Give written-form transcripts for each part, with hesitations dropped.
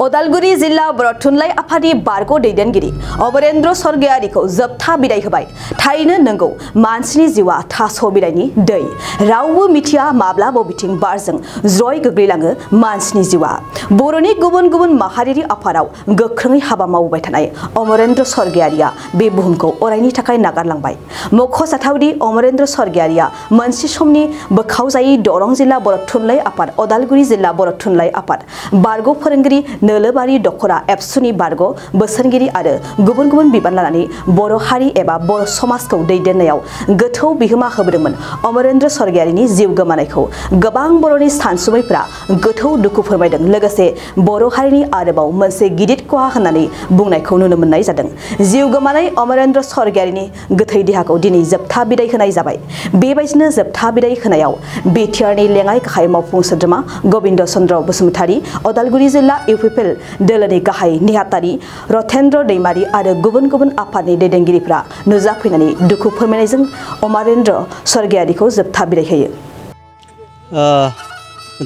उदालगुरि जिल्ला बर' थुनलाइ आफादनि बारग' दैदेनगिरि अमरेन्द्र स्वर्गियारिखौ जोबथा बिदाय होबाय। थारैनो नंगौ, मानसिनि जिउआ थास' बिलाइनि दै। रावबो मिथिया माब्ला बबेथिं बारजों ज्रय गोग्लैलाङो मानसिनि जिउआ। बर'नि गुबुन गुबुन माहारियारि आफादाव गोख्रोङै हाबा मावबाय थानाय अमरेन्द्र स्वर्गियारिया बे बुहुमखौ अरायनि थाखाय नागारलांबाय। मख'जाथावदि अमरेन्द्र स्वर्गियारिया मोनसे समनि बोखावजायै दरं जिल्ला बर' थुनलाइ आफाद, उदालगुरि जिल्ला बर' थुनलाइ आफाद, बारग' फोरोंगिरि नोलोबारि दख'रा एबसुनि बारग' बोसोनगिरि आरो गुबुन गुबुन बिबान लानानै बर' हारि एबा बर' समाजखौ दैदेननायाव गोथौ बिहोमा होबोदोंमोन। अमरेन्द्र स्वर्गियारिनि जिउ गोमानायखौ गोबां बर'नि सानसुमैफोरा गोथौ दुखु फोरमायदों, लोगोसे बर' हारिनि आरोबाव मोनसे गिदिर खहा होननानै बुंनायखौ नुनो मोननाय जादों। जिउ गोमानाय अमरेन्द्र स्वर्गियारिनि गोथै देहाखौ दिनै जोबथा बिदाय होनाय जाबाय। बेबायदिनो जोबथा बिदाय होनायाव बिटिआरनि लेङाइ गाहाय मावफुं सोद्रोमा गबिन्द चन्द्र बसुमतारी, उदालगुरि जिल्ला इउपिपिएल दोलोनि गाहाय नेहाथारि रथेन्द्र दैमारी आरो गुबुन गुबुन आफादनि दैदेनगिरिफ्रा नुजाफैनानै दुखु फोरमायनायजों अमरेन्द्र स्वर्गियारिखौ जोबथा बिदाय होयो।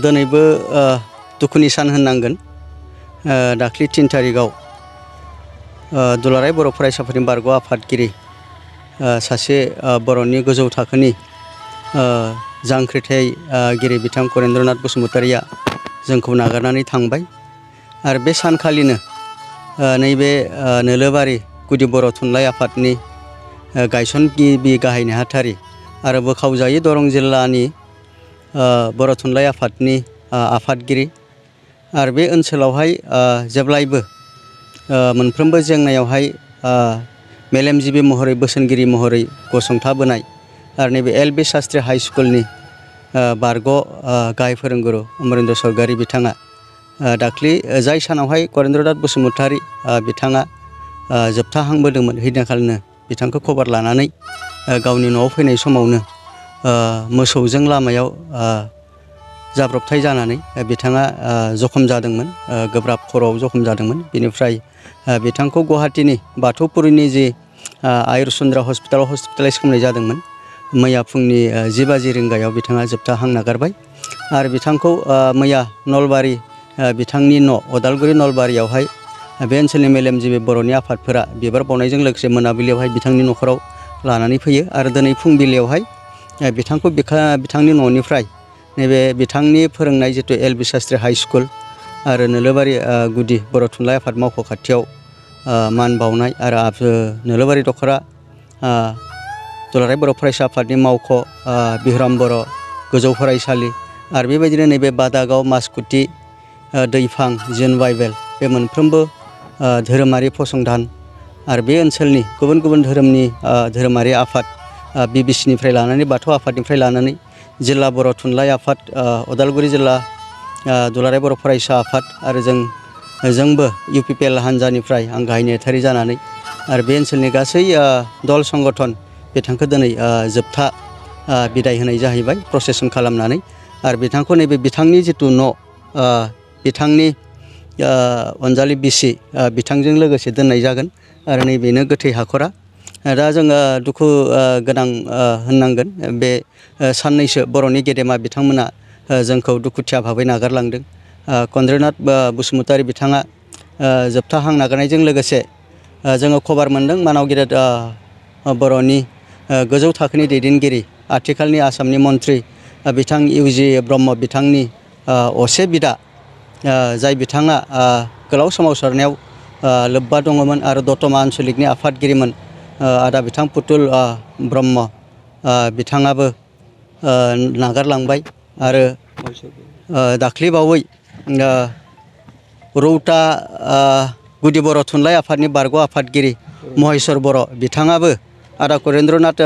दिनैबो दुखुनि सान होननांगोन। दाख्लि 3 तारिखआव दुलाराय बर' फरायसाफोरनि बारग' आफादगिरि सासे बर'नि गोजौ थाखोनि जांख्रिथायगिरि बिथां करेन्द्रनाथ बसुमतारीया जोंखौ नागारनानै थांबाय। आरो बे सानखालिनो नैबे नोलोबारि गुदि बर' थुनलाइ आफादनि गायसनगिरि गाहाय नेहाथारि आरो बोखावजायै दरं जिल्लानि बर' थुनलाइ आफादनि आफादगिरि आरो बे ओनसोलावहाय जेब्लायबो मोनफ्रोमबो जेंनायावहाय मेलेमजिबि महरै बोसोनगिरि महरै गसंथाबोनाय आरो नैबे एल.बि. शास्त्री हाइ स्कुलनि बारग' गाहाय फोरोंगुरु अमरेन्द्र स्वर्गियारि बिथाङा दाख्लि जाय सानावहाय करेन्द्रनाथ बसुमतारी बिथाङा जोबथाहांबोदोंमोन, हैदिनखालिनो बिथांखौ खबर लानानै गावनि न'आव फैनाय समावनो मोसौजों लामायाव जाब्रबथाय जानानै बिथाङा जखम जादोंमोन, गोब्राब खर'आव जखम जादोंमोन। बेनिफ्राय बिथांखौ गुवाहाटीनि बाथौपुरिनि जि आयुरचन्द्र हस्पिटालाव हस्पिटालाइज खालामनाय जादोंमोन। मैया फुंनि 10 बाजि रिंगायाव बिथाङा जोबथा हां नागारबाय। आरो बिथांखौ मैया नलबारि बिथांनि न' उदालगुरि नलबारियावहाय बे ओनसोलनि मेलेमजिबि बर'नि आफादफोरा बिबार बावनायजों लोगोसे मोनाबिलियावहाय बिथांनि न'खराव लानानै फैयो। आरो दिनै फुंबिलियावहाय बिथांखौ बिथांनि न'निफ्राय नैबे बिथांनि फोरोंनाय जितु एल.बि. शास्त्री हाइ स्कुल आरो नोलोबारि गुदि बर' थुनलाइ आफाद मावख' खाथियाव मान बावनाय आरो नोलोबारि दख'रा दुलाराय बर' फरायसा आफादनि मावख' बिहराम बर' गोजौ फरायसालि आरो बेबायदिनो नैबे बादागाव मासकुटि दैफां जिन बाइबेल बे मोनफ्रोमबो धोरोमारि फसंथान आरो बे ओनसोलनि गुबुन गुबुन धोरोमनि धोरोमारि आफाद बिबिसिनिफ्राय लानानै बाथौ आफादनिफ्राय लानानै जिल्ला बर' थुनलाइ आफाद उदालगुरि जिल्ला दुलाराय बर' फरायसा आफाद आरो जोंबो इउपिपिएल हान्जानिफ्राय आं गाहाय नेहाथारि जानानै आरो बे ओनसोलनि गासै दल संगठन बिथांखौ दिनै जोबथा बिदाय होनाय जाहैबाय प्रसेसन खालामनानै। आरो बिथांखौ नैबे बिथांनि जितु न' बिथांनि अनजालि बिसि बिथांजों लोगोसे दोननाय जागोन आरो नैबेनो गोथै हाखरा। दा जोङो दुखु गोनां होननांगोन, बे साननैसो बर'नि गेदेमा बिथांमोना जोंखौ दुखुथिया भाबै नागारलांदों। करेन्द्रनाथ बसुमतारी बिथाङा जोबथा हां नागारनायजों लोगोसे जोङो खबर मोन्दों मानाव गेदेर बर'नि गोजौ थाखोनि दैदेनगिरि आथिखालनि आसामनि मन्त्रि बिथां इउ.जि. ब्रह्म बिथांनि असे बिदा जाय बिथाङा गोलाव सोमावसारनायाव लोब्बा दङमोन आरो दतमा आन्सलिकनि आफादगिरिमोन आदा बिथां पुतुल ब्रह्म बिथाङाबो नागारलांबाय। आरो दाख्लैबावै रौता गुदि बर' थुनलाइ आफादनि बारग' आफादगिरि महेश्वर बर' बिथाङाबो आदा करेन्द्रनाथ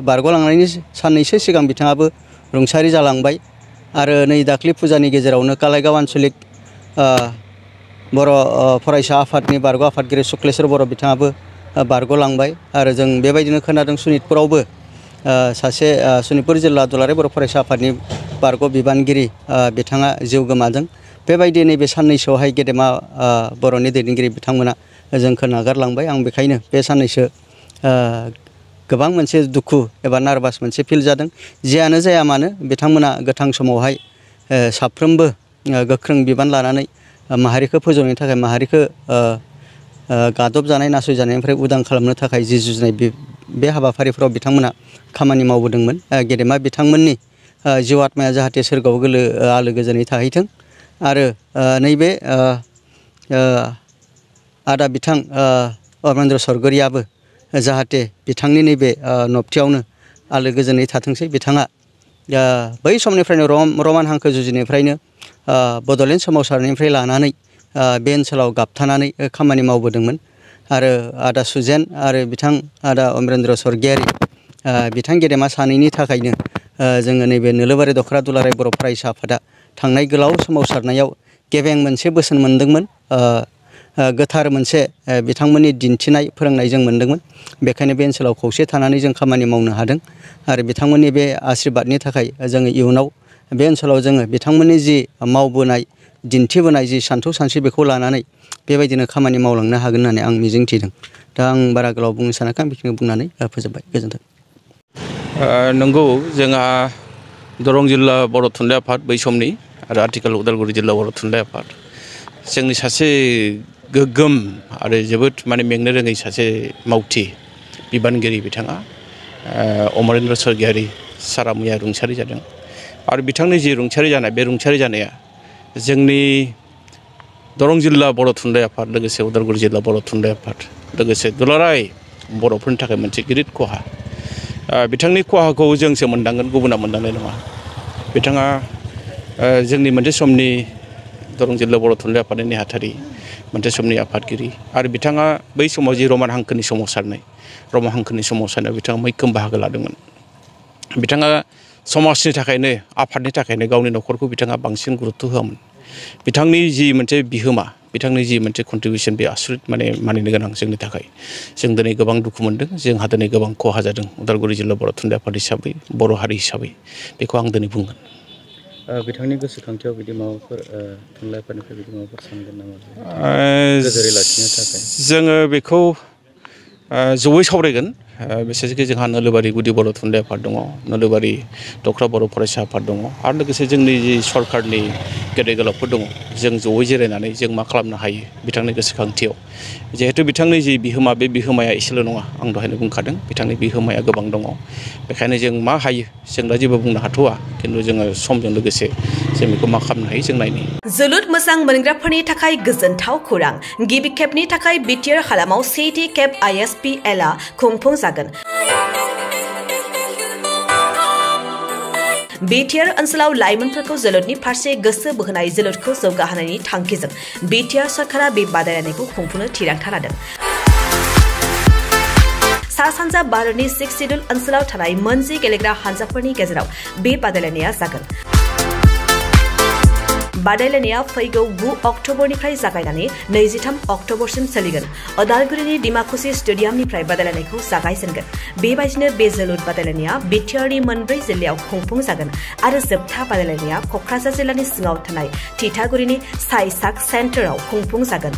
बारग'लांनायनि साननैसो सिगां बिथाङाबो रुंसारि जालांबाय। आरो नै दाख्लि फुजानि गेजेरावनो कालाइगाव आन्सलिक बर' फरायसा आफादनि बारग' आफादगिरि सुक्लेश्वर बर' बिथाङाबो बारग'लांबाय। आरो जों बेबायदिनो खोनादों सनितपुरावबो सासे सनितपुर जिल्ला दुलाराय बर' फरायसा आफादनि बारग' बिबानगिरि बिथाङा जिउ गोमादों। बेबायदि नैबे साननैसोआवहाय गेदेमा बर'नि दैदेनगिरि बिथांमोना जोंखौ नागारलांबाय। आं बेखायनो बे साननैसो गोबां मोनसे दुखु एबा नार्भास मोनसे फिल जादों। जियानो जाया मानो बिथांमोना गोथां समावहाय साफ्रोमबो गोख्रों बिबान लानानै माहारिखौ फोजौनायनि थाखाय माहारिखौ गादब जानाय नासयजानायनिफ्राय उदां खालामनो थाखाय जि जुजिनाय बे हाबाफारिफोराव बिथांमोना खामानि मावबोदोंमोन। गेदेमा बिथांमोननि जिउ आत्माया जाहाथे सोरगोआव आलो गोजोनै थाहैथों आरो नैबे आदा बिथां अमरेन्द्र स्वर्गियाबो जाहाथे बिथांनि नैबे नबथियावनो आलो गोजोनै थाथोंसै। बिथाङा बै समनिफ्रायनो रमान हांखो जुजिनायनिफ्रायनो बड'लेण्ड सोमावसारनायनिफ्राय लानानै बे ओनसोलाव गाबथानानै खामानि मावबोदोंमोन आरो आदा सुजेन आरो बिथां आदा अमरेन्द्र स्वर्गियारि बिथां गेदेमा सानैनि थाखायनो जोङो नैबे नोलोबारि दख'रा दुलाराय बर' फरायसा आफादा थांनाय गोलाव सोमावसारनायाव गेबें मोनसे बोसोन मोनदोंमोन, गोथार मोनसे बिथांमोननि दिन्थिनाय फोरोंनाय जों मोनदोंमोन। बेखायनो बे ओनसोलाव खौसे थानानै जों खामानि मावनो हादों आरो बिथांमोननि बे आशीर्बादनि थाखाय जोङो इयुनाव बे ओनसोलाव जोङो बिथांमोननि जि मावबोनाय दिन्थिबोनाय जि सान्थौ सानस्रि बेखौ लानानै बेबायदिनो खामानि मावलांनो हागोन होननानै आं मिजिंथिदों। दा आं बारा गोलाव बुंनो सानाखै, आं बेखिनिखौ बुंनानै फोजोबबाय। गोजोन्थों। नंगौ, जोंहा दरं जिल्ला बर' थुनलाइ आफाद बै समनि आरो आथिखालाव उदालगुरि जिल्ला बर' थुनलाइ आफाद, जोंनि सासे गोग्गोम आरो जोबोद मेंनो रोङै सासे मावथि बिबानगिरि बिथाङा अमरेन्द्र स्वर्गियारि सारा मैया रुंसारि जादों आरो बिथांनि जि रुंसारि जानाय बे रुंसारि जानाया जोंनि दरं जिल्ला बर' थुनलाइ आफाद लोगोसे उदालगुरि जिल्ला बर' थुनलाइ आफाद लोगोसे दुलाराय बर'फोरनि थाखाय मोनसे गिदिर खहा। बिथांनि खहाखौ जोंसो मोनदांगोन, गुबुना मोनदांनाय नङा। बिथाङा जोंनि मोनसे समनि दरं जिल्ला बर' थुनलाइ आफादनि नेहाथारि, मोनसे समनि आफादगिरि आरो बिथाङा बै समाव जि रमान हांखोनि सोमावसारनायाव बिथाङा मैखोम बाहागो लादोंमोन। बिथाङा समाजनि थाखायनो आफादनि थाखायनो गावनि न'खरखौ बिथाङा बांसिन गुरुत्व होआमोन। बिथांनि जि मोनसे बिहोमा, बिथांनि जि मोनसे कन्ट्रिबिउसन, बे आसरित मानिनो गोनां जोंनि थाखाय। जों दिनै गोबां दुखु मोनदों, जोंहा दिनै गोबां खहा जादों उदालगुरि जिल्ला बर' थुनलाइ आफाद हिसाबै, बर' हारि हिसाबै, बेखौ आं दिनै बुंगोन। बिथांनि गोसोखांथियाव बिदि माबाफोर थुनलाइ आफादनिफ्राय बिदि माबाफोर सानगोन नामा गोजोरै लाखिनो थाखाय? जोङो बेखौ जयै सावरायगोन। बिसेसकि जोंहा नोलोबारि गुदि बर' थुनलाइ आफाद दङ, नोलोबारि दख्रा बर' फरायसा आफाद दङ आरो लोगोसे जोंनि जि सरकारनि गेदेर गोलावफोर दङ। जों जयै जिरायनानै जों मा खालामनो हायो बिथांनि गोसोखांथियाव। जिहेतु बिथांनि जि बिहोमा, बे बिहोमाया एसेल' नङा, आं दहायनो बुंखादों, बिथांनि बिहोमाया गोबां दङ। बेखायनो जों मा हायो, जों दा जेबो बुंनो हाथ'वा, खिन्थु जोङो समजों लोगोसे जों बेखौ मा खालामनो हायो जों नायनि। जोलुर मोजां मोनग्राफोरनि थाखाय गोजोनथाव खौरां। गिबि खेबनि थाखाय बिटिआर हालामाव सेथि खेब ISPL-आ खुंफुंजागोन। बिटिआर ओनसोलाव लाइमोनफोरखौ जोलुरनि फारसे गोसो बोहोनाय, जोलुरखौ जौगाहोनायनि थांखिजों बिटिआर सरकारा बे बादायलायनायखौ खुंफुंनो थिरांथा लादों। सा-सानजा भारतनि 6 सिडुल ओनसोलाव थानाय मोनजि गेलेग्रा हानजाफोरनि गेजेराव बे बादायलायनाया जागोन। बादायलायनाया फैगौ 9 अक्ट'बरनिफ्राय जागायनानै 23 अक्ट'बरसिम सोलिगोन। उदालगुरिनि डिमाकुसि स्टेडियामनिफ्राय बादायलायनायखौ जागायजेनगोन। बेबायदिनो बे जोलुर बादायलायनाया बिटिआरनि मोनब्रै जिल्लायाव खुंफुंजागोन आरो जोबथा बादायलायनाया क'क्राझार जिल्लानि सिङाव थानाय थिथागुरिनि साइसाक सेन्टाराव खुंफुंजागोन।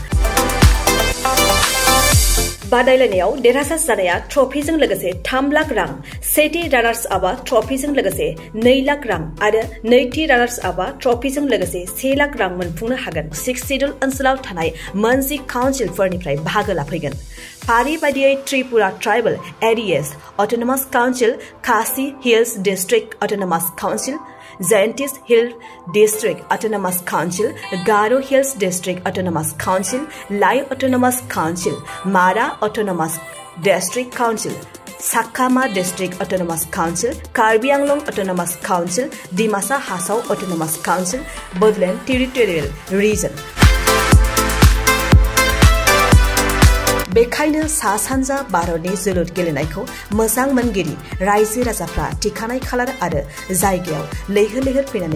बादायलायनायाव देरहासार जानाया ट्रफिजों लोगोसे 3 लाख रां, सेथि रानार्स आपआ ट्रफिजों लोगोसे 2 लाख रां आरो नैथि रानार्स आपआ ट्रफिजों लोगोसे 1 लाख रां मोनफुंनो हागोन। 6 सिडुल ओनसोलाव थानाय मोनजि काउन्सिलफोरनिफ्राय बाहागो लाफैगोन। फारि बायदियै Tripura tribal areas autonomous council, Khasi hills district autonomous council, Jaintias hill district autonomous council, Garo hills district autonomous council, Lai autonomous council, Mara autonomous district council, Chakma district autonomous council, Karbi Anglong autonomous council, Dimasa Hasao autonomous council, Bodoland territorial region. बेखायनो सा-सानजा भारतनि जोलुर गेलेनायखौ मोजां मोनगिरि रायजो राजाफ्रा थिखानाय खालार आरो जायगायाव लैहोर लैहोर फैनानै